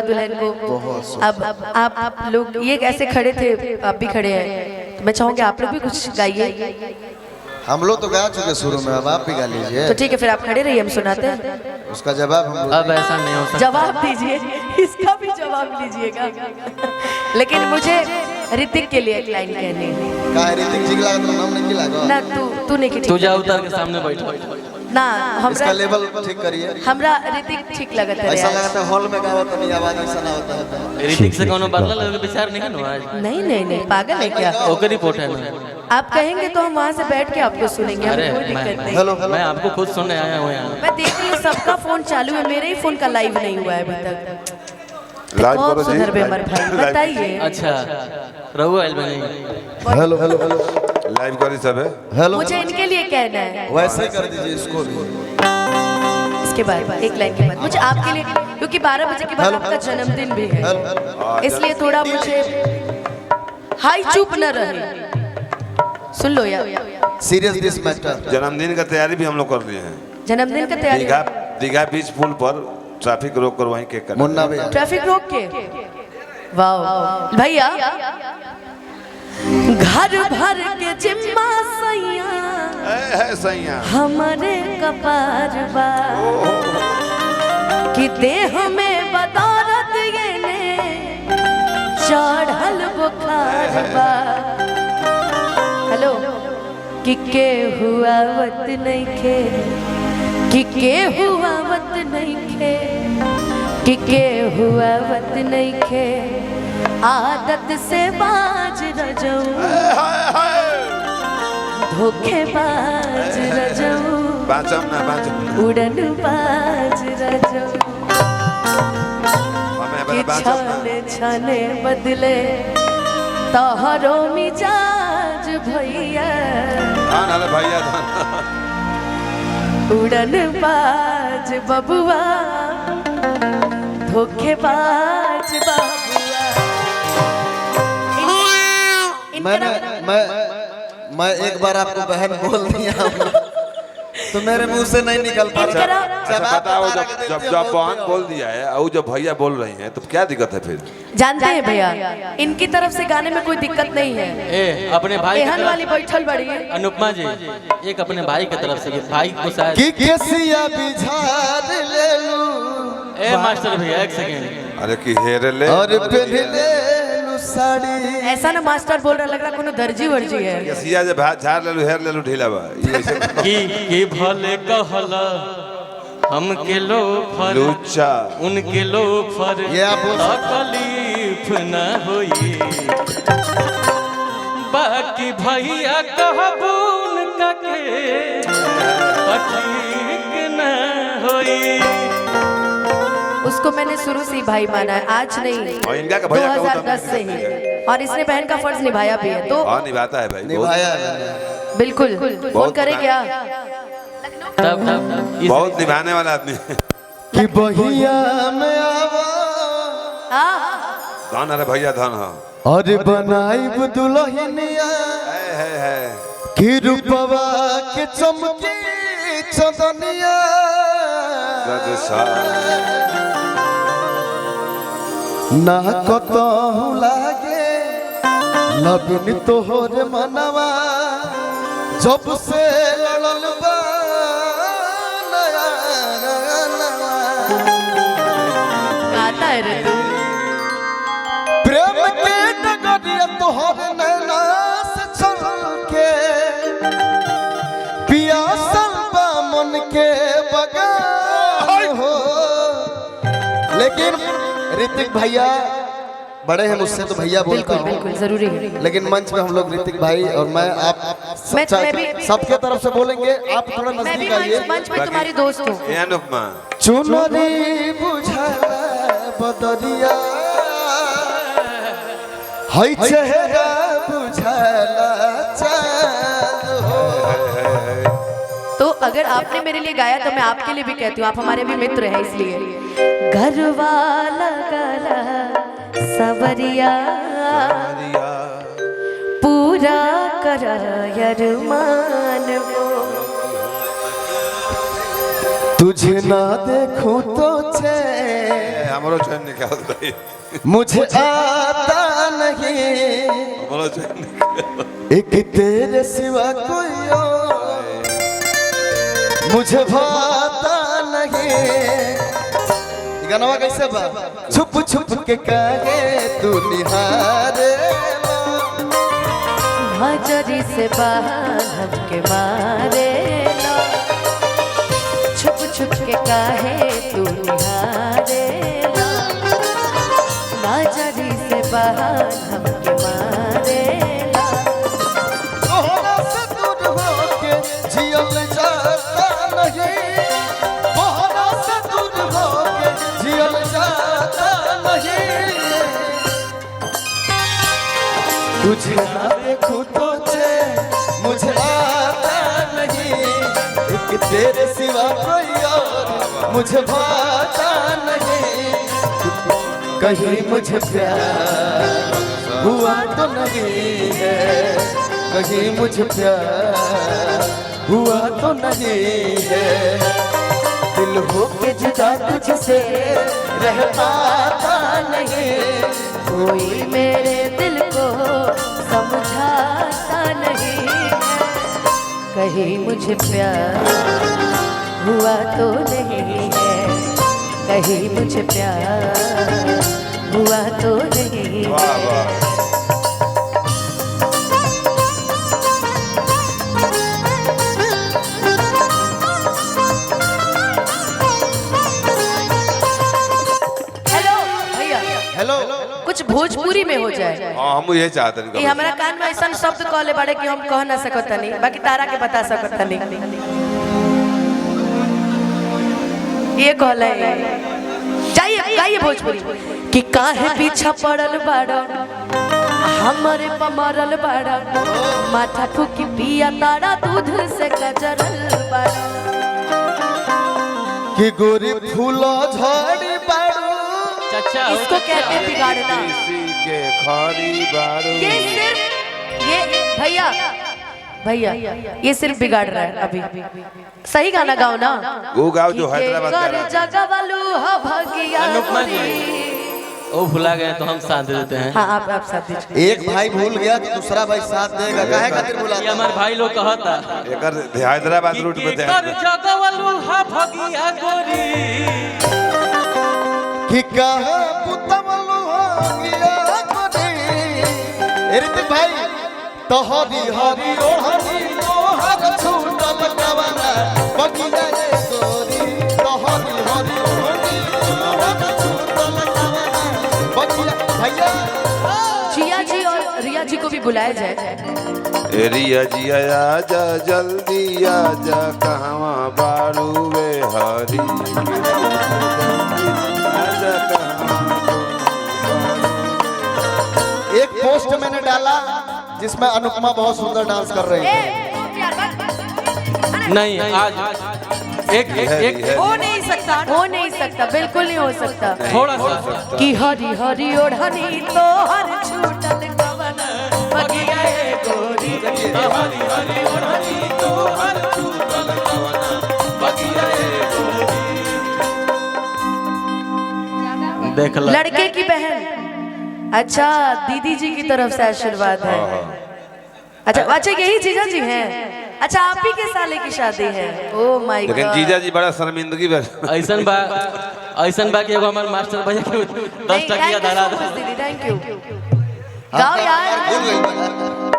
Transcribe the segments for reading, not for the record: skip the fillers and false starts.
दुल्हन को। अब आप लोग ये कैसे खड़े थे, आप भी खड़े हैं, तो मैं चाहूंगी आप लोग भी कुछ गाइए। हम लोग तो गा चुके शुरू में, अब आप भी गा लीजिए। तो ठीक है, फिर आप खड़े रहिए, हम सुनाते हैं। उसका जवाब हम लोग अब ऐसा नहीं हो सकता। जवाब दीजिए, इसका भी जवाब लीजिएगा। लेकिन मुझे ऋतिक के लिए एक लाइन कहनी है। का ऋतिक जी लगा तो नाम नहीं लगा ना तू नहीं तू जा उतर के सामने बैठो ना, इसका लेवल ठीक करिए। हमरा ऋतिक ठीक लगता है। ऐसा लगता है हॉल में गावा तो नहीं आवाज ऐसा ना होता है। ऋतिक से कोनो बदला लेके विचार नहीं करना आज। नहीं पागल है क्या? ओकर रिपोर्ट है ना। आप कहेंगे तो हम वहाँ से बैठ के आपको सुनेंगे, हमें कोई दिक्कत नहीं। हेलो मैं आपको खुद सुनने आया हूँ यहाँ। मैं देख रही हूँ सबका फोन चालू है, मेरे ही फोन का लाइव नहीं हुआ है अभी तक। लाइव बहुत करो जी। सुधर बे अमर भाई, बताइए। अच्छा रहू आइल बनी। हेलो हेलो हेलो लाइव करी सब है। हेलो मुझे इनके लिए कहना है, वैसे ही कर दीजिए इसको भी। इसके बाद एक लाइन के बाद मुझे आपके लिए, क्योंकि 12 बजे के बाद आपका जन्मदिन भी है, इसलिए थोड़ा मुझे हाई चुप न रहे। सुन लो यार, सीरियस दिस मैटर। जन्मदिन का तैयारी भी हम लोग कर लिए हैं। जन्मदिन का तैयारी। दीघा बीच पुल पर ट्रैफिक रोक कर वहीं केक काटना। मुन्ना भैया ट्रैफिक रोक के, वाह भैया। घर भर के जिम्मा सैया हमारे कपार बा कि देह में बदौलत ये ने चढ़ल बुखार बा। हेलो कि के हुआ वत नहीं खे, कि के हुआ वत नहीं खे, कि के हुआ वत नहीं खे, आदत से बाज न जाऊं, धोखेबाज रजऊ, बाचम ना बाचम उड़न बाज रजऊ, कि छाने छाने बदले तोहरो मिजाज भैया। धान हले भैया धान। उड़न बाज बबुआ, धोखेबाज बबुआ। मैं एक बार आपको बहन बोल दिया तो मेरे मुंह से नहीं निकल पा रहा। अच्छा बताओ, जब बहन बोल दिया है और जब भैया बोल रही हैं तो क्या दिक्कत है फिर? जानते हैं भैया, इनकी तरफ से गाने में कोई दिक्कत नहीं है। ए अपने भाई एहन वाली बैठल बड़ी है। अनुपमा जी, एक अपने भाई की तरफ से भाई को शायद कि केसिया बिझार ले लूं। ए मास्टर भैया एक सेकंड। अरे की हेरे ले और पहन ले लूं साड़ी। ऐसा ना मास्टर बोल रहा, लग रहा कोनो दर्जी वर्जी है। केसिया जे झाड़ ले लू हेर ले लू ढीला बा ये ऐसे की भले कहला हम के लो फर लूचा उनके लो फर ये आप बोल तकलीफ न होई, बाकी भैया कहबून के ठीक न होई। उसको मैंने शुरू से ही भाई माना है, आज नहीं, और इनका का भैया का 2010 से ही, और इसने बहन का फर्ज निभाया भी है। तो हाँ निभाता है भाई, निभाया बिल्कुल फोन करे क्या? तब बहुत निभाने वाला आदमी है। कि बहिया में आवा धान अरे भैया धान हाँ। और बनाइब दुल्हनिया है कि रूपवा के चमकी चंदनिया। ना कतहु लागे लगन तोहर मनवा, जब से लड़ल बा नया नवा। गाता है रे तू। प्रेम के डगरिया तोहर नैना से चल के, पियासल बा मन के बगान हो। लेकिन ऋतिक भैया बड़े हैं मुझसे तो भैया बोलता हूँ, बिल्कुल जरूरी है। लेकिन मंच पे हम लोग ऋतिक भाई और मैं आप सबके तरफ से बोलेंगे। आप थोड़ा मैं भी नजदीक आइए। मंच में तुम्हारी दोस्त हूँ। ये अनुपमा चुनरी बुझाला बदरिया, हई चेहरा बुझाला चाँद हो। तो अगर आपने मेरे लिए गाया तो मैं आपके लिए भी कहती हूँ, आप हमारे भी मित्र हैं इसलिए। घरवाला गला सवरिया पूरा कर अरमान वो, तुझे ना देखूं तो चैन हमारो चैन निकाल दे। मुझे आता नहीं हमारो चैन निकाल। एक तेरे सिवा कोई और मुझे भाता नहीं। गाना कैसे बा? छुप छुप के काहे तू निहारे हजरी से बाहर हमके मारे लो, छुप छुप के काहे तू निहारे लो, हजरी से बाहर हमके मारे लो। तोहरा से दूर होके जियल जाता नहीं, तोहरा से दूर होके जियल जाता नहीं। तुझे ना देखूं तो मुझे आता नहीं, एक तेरे सिवा कोई और मुझे भाता नहीं। कहीं मुझे प्यार हुआ तो नहीं है, कहीं मुझे प्यार हुआ तो नहीं है। दिल हो के जुदा तुझसे रह पाता नहीं, कोई मेरे दिल को समझाता नहीं है। कहीं मुझे प्यार हुआ तो नहीं है, कहीं मुझे प्यार हुआ तो नहीं वाह है। वाह। हेलो भैया, हेलो कुछ भोजपुरी में हो जाए। हाँ हम ये चाहते कि हैं। हमारा कान में ऐसा शब्द कहले बाड़े कि हम कह ना सकत नहीं, बाकी तारा के बता सकत नहीं। ये कहले जाइए गाइए भोजपुरी कि काहे पीछा पड़ल बाड़ो हमरे पमरल बाड़ा, माथा फूकी पिया तारा दूध से कजरल बाड़ा। कि गोरी फूलो झाड़ी बाड़ू चाचा इसको कहते हैं बिगाड़ना। किसी के खारी बारू। ये सिर्फ ये भैया भैया ये सिर्फ बिगाड़ रहा है अभी। सही गाना गाओ ना। वो गाओ जो हैदराबाद का है। जगवलू ह भगिया अनुपमा जी। गोरी। ओ भुला गए तो हम साथ देते हैं। हाँ आप साथ दीजिए। एक भाई भूल गया तो दूसरा भाई साथ देगा, काहे खातिर ये बुलाता? हमारे भाई लोग कहता एकर हैदराबाद रूट पे थे। जगवलू हा भगिया गोरी, कि कहा पुतवलु हो गया गोरी। ऋतिक भाई तोहरी हरी ओढ़नी तोहर छूटल कवना बगिया रे गोरी। तोहरी हरी ओढ़नी तोहर छूटल कवना बगिया। भैया जिया जी और रिया जी को भी बुलाया जाए। रिया जी आजा जल्दी आजा, कहवा बारू वे हरी। आजा कहवा एक पोस्ट मैंने डाला जिसमें अनुपमा बहुत सुंदर डांस कर रही है। नहीं आज एक हो नहीं सकता, हो नहीं सकता, बिल्कुल नहीं हो सकता। थोड़ा सा कि हरी हरी ओढ़नी तो हर छूटल कवना बगिया रे गोरी। हरी हरी ओढ़नी तो हर छूटल कवना बगिया रे गोरी। देख लो लड़के की बहन, अच्छा दीदी जी की तरफ से आशीर्वाद है। अच्छा यही जीजा जी हैं। अच्छा आप ही के साले की शादी है। Oh my God. लेकिन जीजा जी बड़ा शर्मिंदगी में। ऐसन बा कि एगो हमार मास्टर भैया के 10 टकिया धरा दे। दीदी थैंक यू। गाओ यार भूल गई।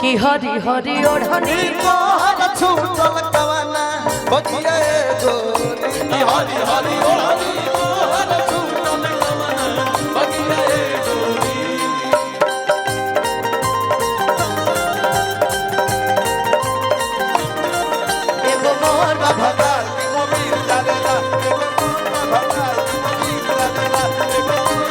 कि हरी हरी ओढ़नी तोहर छूटल कवना बगिया रे गोरी। हरी हरी ओढ़नी तोहर छूटल कवना बगिया रे गोरी। एगो मोर भगवान की मोमीर डालेला, भगवान की मोमीर डालेला, भगवान।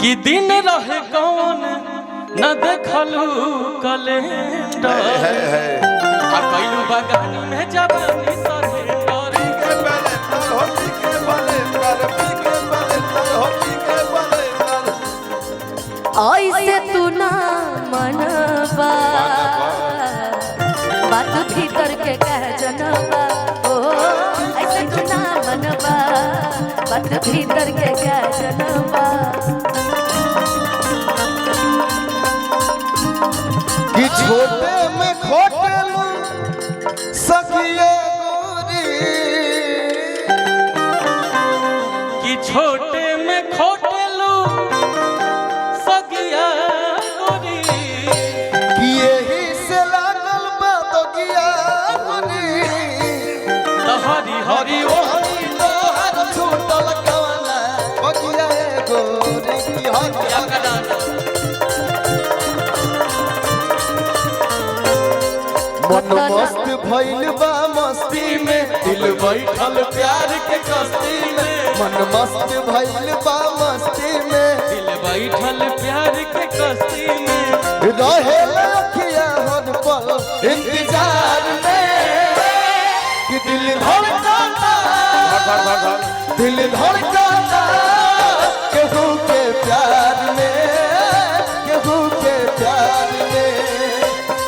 कि दिन रहे कौन न देखलू कैलेंडर, आ कैलू बगानी में जवानी सरेंडर। ऐसे तू ना मनबा बात भीतर के कह जनबा ओ ऐसे तू ना मनबा बात भीतर के कह जनबा कि छोटे में खोटे सखिए गोरी कि छोटे में खोटे लो सगिया गोरी कि यही से लागल बा दगिया गोरी हरी हरी ओ हरी तोहर छूटल कवना बगिया गोरी की हरी मन मस्त भइल बा मस्ती में दिल बैठल प्यार के कस्ती में मन मस्त भइल बा मस्ती में दिल बैठल प्यार के कस्ती में रहे लखिया हर पल इंतजार में कि दिल धड़काता दिल धड़काता केहू के प्यार में केहू के प्यार में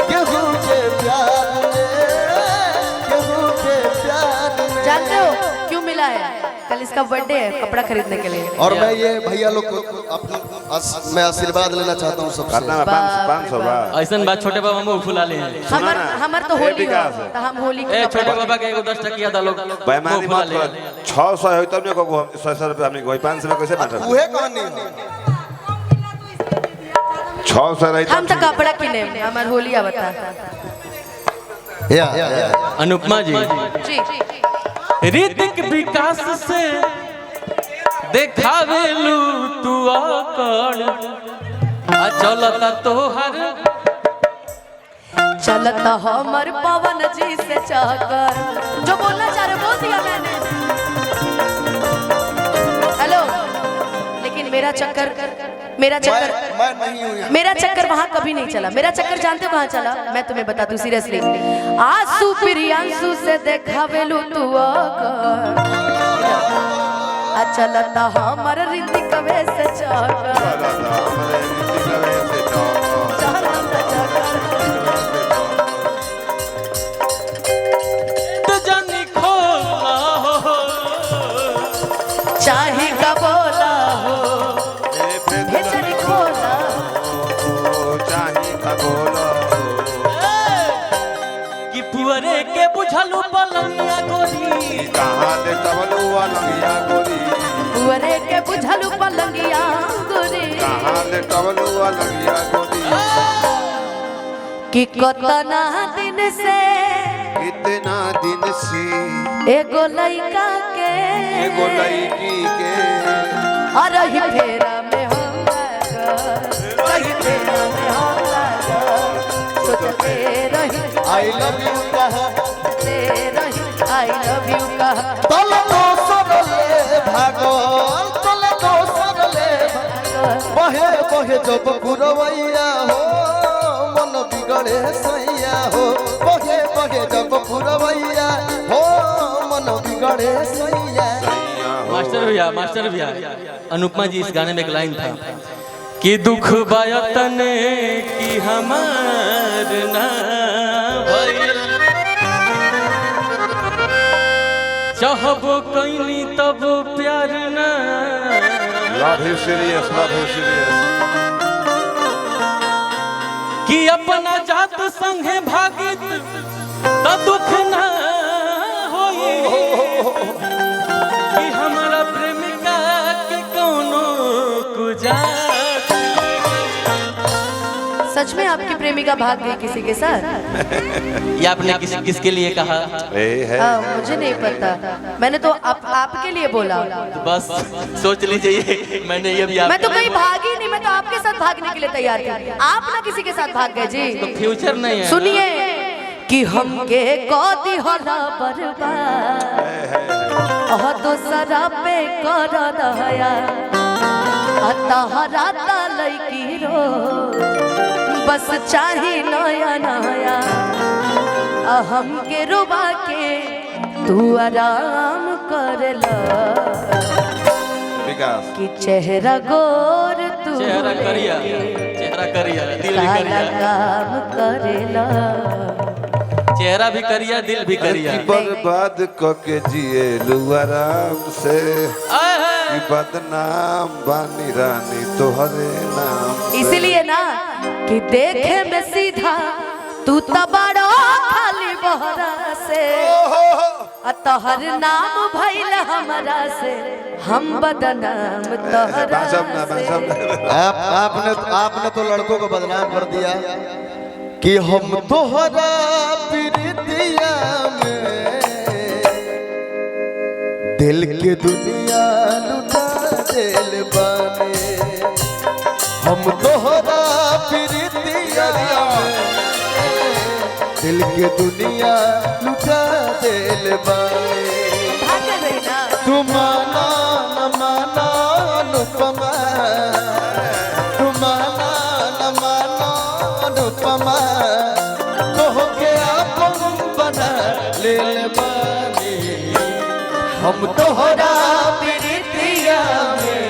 केहू के प्यार में केहू के प्यार में। जानते हो क्यों मिला है? कल इसका बर्थडे है, कपड़ा खरीदने के लिए। और मैं ये भैया लोग को मैं आशीर्वाद लेना चाहता हूँ सबसे। करना में 500 बा ऐसा बात छोटे बाबा मुंह फुला ले हमर तो होली हो तो हम होली के छोटे बाबा के एगो 10 टकिया दा लोग बेईमानी मत कर 600 है तब ने को 600 रुपए हमने कोई 500 में कैसे बांट उहे कहानी 600 रही हम तो कपड़ा किने हमार होली आवता या अनुपमा जी जी ऋतिक विकास से देखावेलू तू आकड़ आ चलता तोहर चलता हमर पवन जी से चकर जो बोलना चाह रहे बोल दिया मैंने। हेलो लेकिन मेरा चक्कर मैं नहीं हूँ यहाँ। मेरा चक्कर वहां कभी नहीं चला। मेरा चक्कर जानते हो कहाँ चला? मैं तुम्हें बता दूं सीरियसली। आंसू प्रियांशु से देखावेलू तू आ चलता हमर ऋतिक वे से चकर जानी खोला हो चाहे का बोला हो भेजनी खोला चाहे का बोलो कि पुअरे के बुझलू पलंगिया गोरी कहां ले तबलुआ लगिया गोरी पुअरे के बुझलू पलंगिया गोरी कहां ले तबलुआ लगिया गोरी कि कतना दिन से कितना दिन से एगो लइका के एगो लड़की के अरही फेरा में हम रही फेरा में हम सोचते रही आई लव यू कहा रही आई लव यू कहा तल दोसर ले भागल तल दोसर ले बहे बहे जब पुरवैया हो मन बिगड़े सैया हो बहे बहे जब पुरवैया हो मन बिगड़े सैया। मास्टर भैया अनुपमा जी इस गाने में एक लाइन था कि दुख बायतने की हमार ना भइल चाहबो कइनी तब प्यार ना लव यू सीरियस कि अपना जात संगे भागित त दुख ना होई कि हमारा प्रेमिका के कोनो कुजात। सच में आपकी प्रेमिका भाग गई किसी के साथ? ये आपने किसके लिए कहा? मुझे नहीं पता, मैंने तो आपके लिए बोला। बस सोच लीजिए मैंने ये भी मैं तो कहीं भागी नहीं, मैं तो आपके साथ भागने के लिए तैयार थी। आप ना किसी के साथ भाग गए जी। तो फ्यूचर नहीं है। सुनिए कि हमके कदी होला बर्बाद दोसरा पे कर दया तहरा लैकी रो बस चाही नया नया हमके रुबा के तू आराम कर ला विकास कि चेहरा गोर तू चेहरा करिया दिल भी काला करिया, काम करेला चेहरा भी करिया दिल भी करिया। बर्बाद के जिए आराम से आए हैं। कि बदनाम बानी रानी तोहरे नाम। इसलिए ना कि देखे में सीधा तू तो बड़ो खाली बहरा से तोहर नाम भइल हमरा से हम बदनाम तोहरा से। आपने तो लड़कों को बदनाम कर दिया कि हम तोहरा प्रीतिया में दिल के दुनिया लुटा दिल बाने। हम तोहरा प्रीतिया में दिल के दुनिया लुटा दिल बाने। तू माना न माना अनुपमा, तू माना न माना अनुपमा, कहो के अपन बना ले बानी। हम तोहरा प्रीतिया में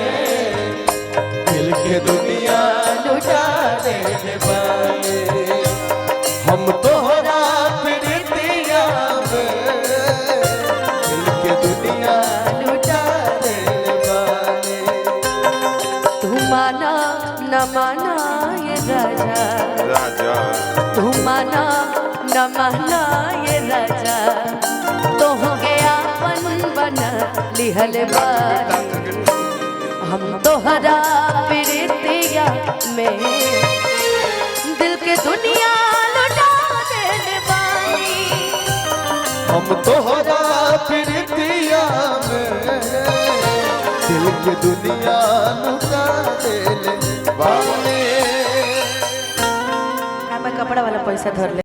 दिल के दुनिया लुटा दे बानी। हम तोहरा प्रीतिया में दिल के दुनिया लुटा दे बानी। तू माना न माना ये राजा, राजा तू माना न माना ये राजा, तो हो गया अपन बना लिहल बानी। हम तोहरा प्रीतिया में दिल के दुनिया लुटा देने बानी। हम तोहरा प्रीतिया में दिल के दुनिया लुटा देले बानी। मैं कपड़ा वाला पैसा धर ले।